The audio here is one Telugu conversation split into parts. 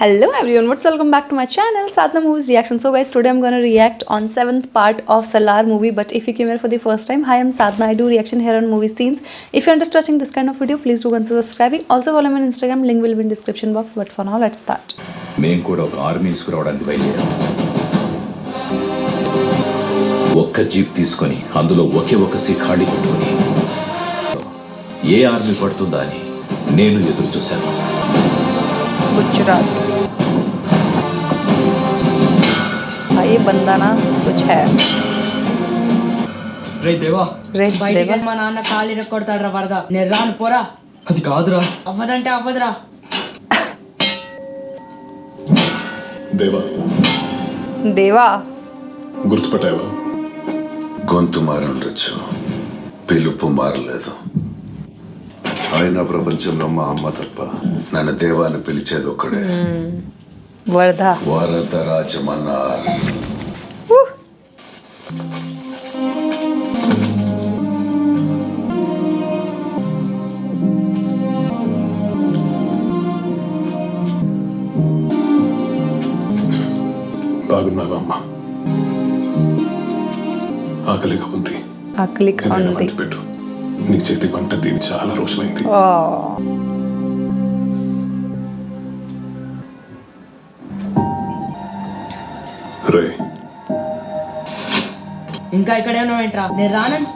Hello everyone, welcome back to my channel Sadhna Movies Reaction. So guys, today I'm gonna react on 7th part of Salar movie. But if you came here for the first time, hi, I'm Sadhna. I do reaction here on movie scenes. If you're just watching this kind of video, please do consider subscribing. Also follow me on Instagram, link will be in description box. But for now, let's start. మేము కూడా ఒక ఆర్మీ తీసుకురావడానికి బయలుదేరాం. ఒక్క జీప్ తీసుకొని అందులో ఒకే సీట్ ఖాళీ పెట్టుకుని ఏ ఆర్మీ పడుతుందా అని నేను ఎదురు చూశాను. गुजरात ये बंदा ना कुछ है. రే దేవా బయటికి మా నాన్న ఖాళీ రెక్కొడతాడు వరద. నేను రాను పోరా. అది కాదురా. అవ్వదంటే అవ్వదురా. దేవా దేవా గుర్తుపట్టావా? గొంతు మారుండొచ్చు, పిలుపు మారలేదు. అయినా ప్రపంచంలో మా అమ్మ తప్ప నన్ను దేవాన్ని పిలిచేది ఒక్కడే. వరద వరదరాజమన్నారు. బాగున్నావా అమ్మా? ఆకలిగా ఉంది. ఆకలిగా ఉంది. పెట్టు, నీ చేతి వంట తిని చాలా రోజులైంది. రే ఇంకా ఇక్కడే ఉన్నావేంట్రా? నేను రానని.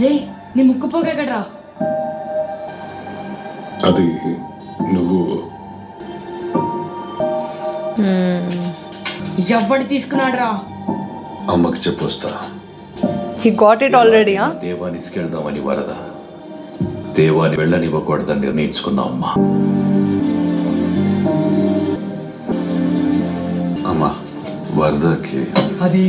రే నీ ముక్కు పోగెక్కడ్రా? అది నువ్వు ఎవ్వడు తీసుకున్నాడు రా? అమ్మకి చెప్పొస్తా. He got it already, huh? దేవాన్ని తీసుకెళ్దామని వరద దేవాన్ని వెళ్ళనివ్వకూడదని నిర్ణయించుకున్నా అమ్మా. అమ్మా, వరదకి అది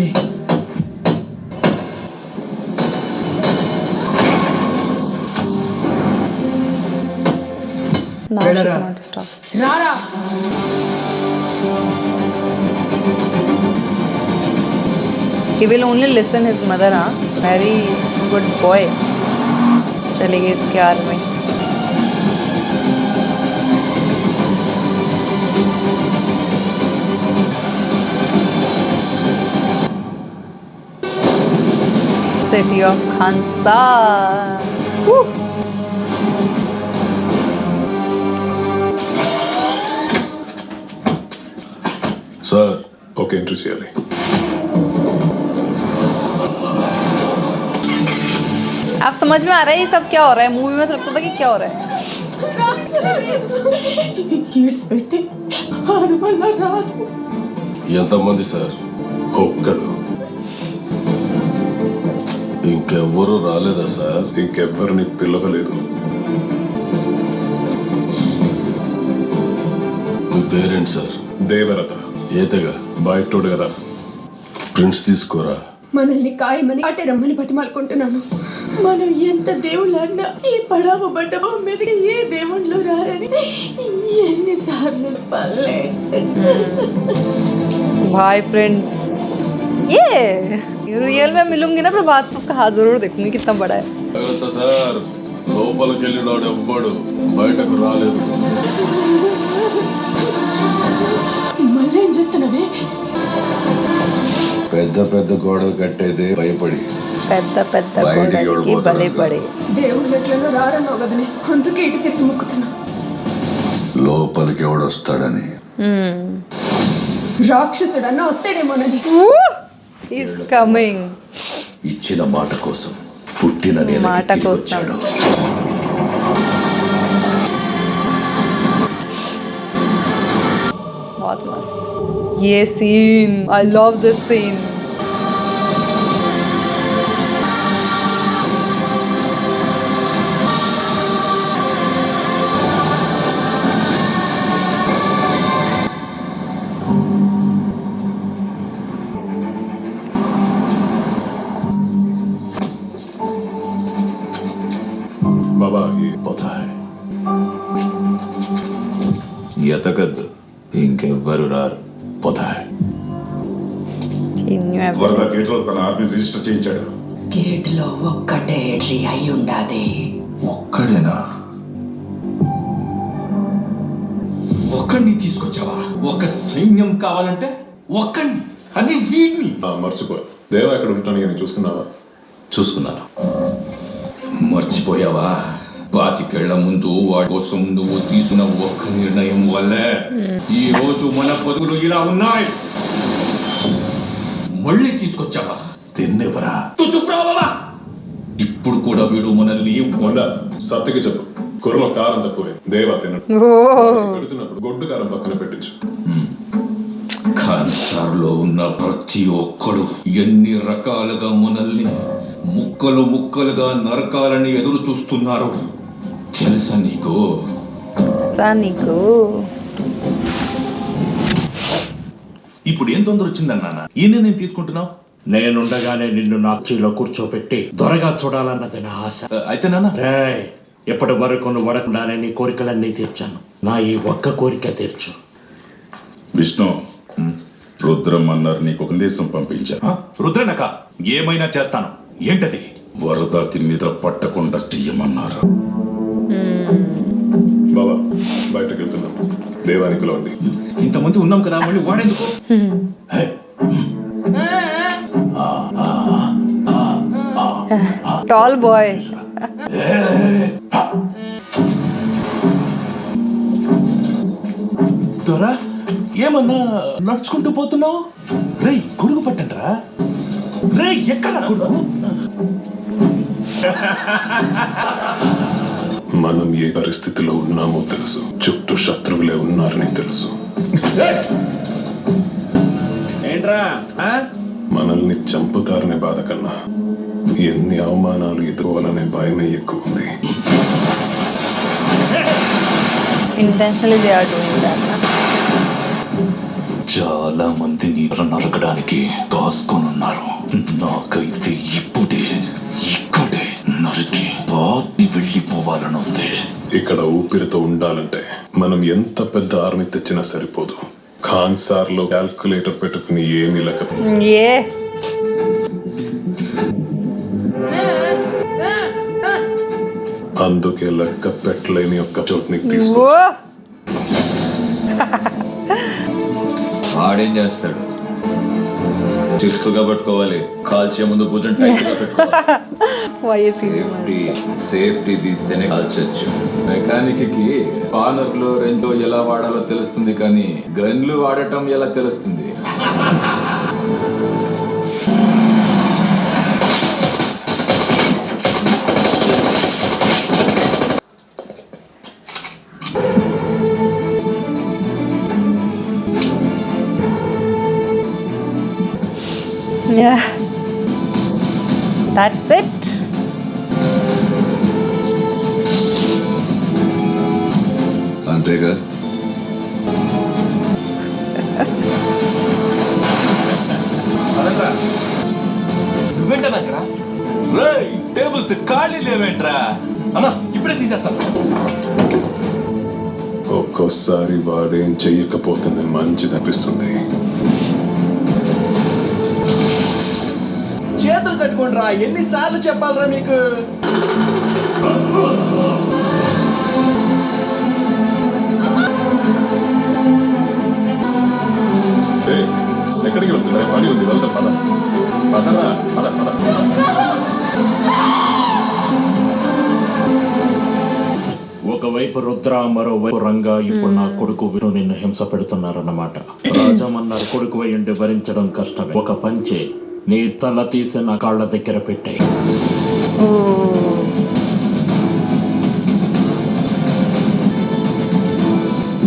Now she cannot stop. రారా. He will only listen his mother, huh? Very good boy. चली गई इसके army. City of Khansar. Woo! Sir okay entry చేయాలి. आप समझ में आ रहा है ये सब क्या हो रहा है? मूवी में ऐसा लगता था कि क्या हो रहा है. ఎంతమంది సార్? ఒక్కడు. ఇంకెవ్వరూ రాలేదా సార్? ఇంకెవ్వరిని పిలవలేదు. మీ పేరెంట్ సార్? దేవరత. ఏతగా బయటోడు కదా. ప్రిన్స్ తీసుకోరా. మనల్ని కాయమని అటే రమ్మని బతిమాలుకుంటున్నాను. మనం ఎంత దేవుళ్ళన్నా ఈ పడావ బడ్డబో మీదకి ఏ దేవుళ్ళు రారని ఎన్నిసార్లు పల్లె. भाई प्रिंस ये रियल में मिलूंगी ना प्रभास, उसका हाथ जरूर देखूंगी कितना बड़ा है. సార్ లోపలికి వెళ్ళినాడు ఎవ్వడు బయటకు రాలేదు. మళ్ళీ ఏం చెప్తున్నావే? పెద్ద పెద్ద గోడలు కట్టేదే భయపడి పెద్ద పెద్ద బయటికి గోడలకి బలి పడే. దేవుళ్ళు ఎట్లన్నా రారన్నావు కదనే, అందుకే ఇటు తిరిగి మొక్కుతున్నా. లోపలికి ఎవడొస్తాడని. రాక్షసుడన్నా వస్తాడేమోనని. He's coming. ఇచ్చిన మాట కోసం పుట్టిన మాట నేలకి కోసం. వచ్చాడు. बहुत मस्त ये scene. I love this scene. బాబా పోతా ఎతకద్దు, ఇంకెవ్వరు రారు. పోతా He knew everything. వరద గేట్లో తన ఆర్మీ రిజిస్టర్ చేయించాడు. గేట్లో ఒక్కటే ఎంట్రీ అయి ఉండాది. ఒక్కడేనా? ఒక్కడిని తీసుకొచ్చావా? ఒక సైన్యం కావాలంటే ఒక్కడిని, అది వీడిని. మర్చిపోయా. దేవా ఎక్కడ ఉంటాను అని చూసుకున్నావా? చూసుకున్నాను. మర్చిపోయావా? 25 ముందు వాడి కోసం నువ్వు తీసుకున్న ఒక్క నిర్ణయం వల్లే ఈ రోజు మన బతుకులు ఇలా ఉన్నాయి. మళ్ళీ తీసుకొచ్చావా? తిన్నేవరా? ఇప్పుడు కూడా వీడు మనల్ని మొన్న సత్యకి చెప్పు, కూరలో కారం తక్కువైంది. దేవా తినడు. పెడుతున్నప్పుడు గొడ్డు కారం పక్కన పెట్టించు. కాన్సార్లో ఉన్న ప్రతి ఒక్కడు ఎన్ని రకాలుగా మనల్ని ముక్కలు ముక్కలుగా నరకాలని ఎదురు చూస్తున్నారు తెలుసా నీకు? ఇప్పుడు ఏం తొందర వచ్చిందన్నా? ఈ నిర్ణయం తీసుకుంటున్నావు? నేనుండగానే నిన్ను నాచీలో కూర్చోపెట్టి దొరగా చూడాలన్నది నా ఆశ. అయితే నాన్న, ఎప్పటి వరకు నువ్వు అడగకుండానే నీ కోరికలన్నీ తీర్చాను. నా ఈ ఒక్క కోరిక తీర్చు. విష్ణు, రుద్రం అన్నారు నీకు ఒక సందేశం పంపించారు. రుద్రనక ఏమైనా చేస్తాను. ఏంటది? వరదకి నిద్ర పట్టకుండా చెయ్యమన్నారు. బాబా బయటకు వెళ్తున్నాం. దేవానికి ఉంది. ఇంతమంది ఉన్నాం కదా, మళ్ళీ వాడేందుకు? Tall bye. దొరా ఏమన్నా నడుచుకుంటూ పోతున్నావు? రేయ్ గొడుగు పట్టండిరా. రేయ్ ఎక్కడ గొడుగు? మనం ఏ పరిస్థితిలో ఉన్నామో తెలుసు. చుట్టూ శత్రువులే ఉన్నారని తెలుసు. ఏంట్రా మనల్ని చంపుతారనే బాధ కన్నా ఎన్ని అవమానాలు ఎదుర్కోవాలనే భయమే ఎక్కువ ఉంది. Intentionally they are doing that. చాలా మందిని నరకడానికి కాసుకొని ఉన్నారు. నాకైతే ఇక్కడే నరికి బాధి వెళ్ళిపోవాలని ఉంది. ఇక్కడ ఊపిరితో ఉండాలంటే మనం ఎంత పెద్ద ఆర్మీ తెచ్చినా సరిపోదు. ఖాన్సార్ లో క్యాల్కులేటర్ పెట్టుకుని ఏమీ లెక్క. అందుకే లెక్క పెట్టలేని ఒక్క చోటుని తీసుకో. ఆడేం చేస్తాడు? చిస్తుగా పట్టుకోవాలి, కాల్చే ముందు భుజం టైట్ గా పెట్టుకోవాలి. సేఫ్టీ తీస్తేనే కాల్చొచ్చు. మెకానిక్ కి పానర్లు రెండో ఎలా వాడాలో తెలుస్తుంది, కానీ గన్లు వాడటం ఎలా తెలుస్తుంది? Yeah, that's it. అంతేగా? నువ్వేంటన్నా అక్కడ? రేయ్ టేబుల్స్ ఖాళీ లేవేంట్రా? అన్నా ఇప్పుడే తీసేస్తాను. ఒక్కోసారి వాడేం చెయ్యకపోతుంది మంచిది అనిపిస్తుంది. చేతులు కట్టుకోండి రా. ఎన్నిసార్లు చెప్పాలరా మీకు? ఎక్కడికి వెళ్తున్నా? పని ఉంది, వెళ్తాం. పద పదరా, పద పద. ఒకవైపు రుద్ర, మరోవైపు రంగా. ఇప్పుడు నా కొడుకు విను నిన్ను హింస పెడుతున్నారన్నమాట. రాజమన్నారు కొడుకు అయ్యుండి భరించడం కష్టమే. ఒక పంచే, నీ తల తీసి నా కాళ్ళ దగ్గర పెట్టే.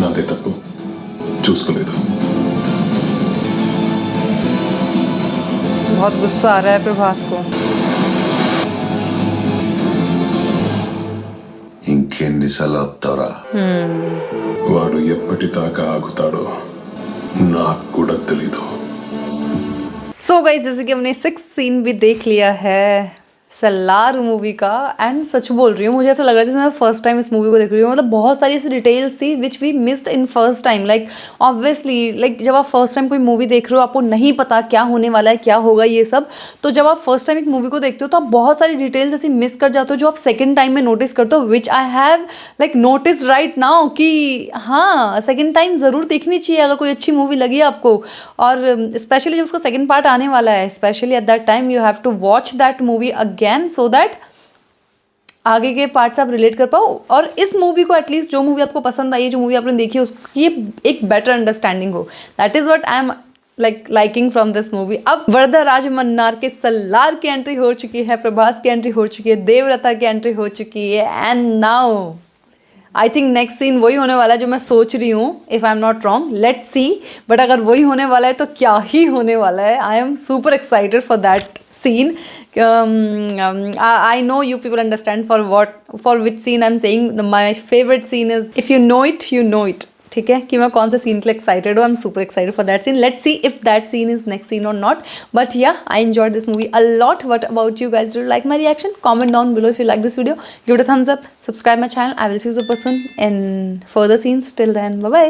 నాదే తప్పు, చూసుకోలేదు. बहुत गुस्सा आ रहा है प्रभास को. ఇంకెన్నిసార్లు ఆపుతారా? వాడు ఎప్పటిదాకా ఆగుతాడో నాకు కూడా తెలీదు. सो गाइस, जैसे कि हमने 6th सीन भी देख लिया है. सलार मूवी का। एंड सच बोल रही हूँ, मुझे ऐसा लग रहा है जैसे मैं फर्स्ट टाइम इस मूवी को देख रही हूँ। मतलब बहुत सारी ऐसी डिटेल्स थी which we missed in first time. Like obviously, like जब आप फर्स्ट टाइम कोई मूवी देख रहे हो, आपको नहीं पता क्या होने वाला है, क्या होगा ये सब, तो जब आप फर्स्ट टाइम एक मूवी को देखते हो तो आप बहुत सारी डिटेल्स ऐसी मिस कर जाते हो जो आप सेकेंड टाइम में नोटिस करते हो, which I have like notice right now कि हाँ, सेकेंड टाइम ज़रूर देखनी चाहिए अगर कोई अच्छी मूवी लगी आपको। और स्पेशली जब उसका सेकेंड पार्ट आने वाला है, specially at that time you have to watch that movie again so that आगे के पार्ट्स आप रिलेट कर पाओ। और इस मूवी को एटलीस्ट जो मूवी आपको पसंद आई है, जो मूवी आपने देखी है, उसकी एक बेटर अंडरस्टैंडिंग हो। That is what I am liking from this movie. अब वरदराज मन्नार के सलार की एंट्री हो चुकी है, प्रभास की एंट्री हो चुकी है, देवव्रता की एंट्री हो चुकी है, and now I think next scene वही होने वाला है जो मैं सोच रही हूँ, if I am not wrong, let's see. But अगर वही होने वाला है तो क्या ही होने वाला है। आई am super excited for that scene. I know you people understand for which scene I'm saying. My favorite scene is, if you know it, you know it. ठीक है कि मैं कौन से सीन के लिए एक्साइटेड हूँ। I am super excited for that scene. Let's see if that scene is next scene और not. But yeah, I enjoyed this movie a lot. What about you guys? Do you like my reaction? Comment down below if you like this video. Give it a thumbs up. Subscribe my channel. I will see you super soon in further scenes. Till then, bye bye.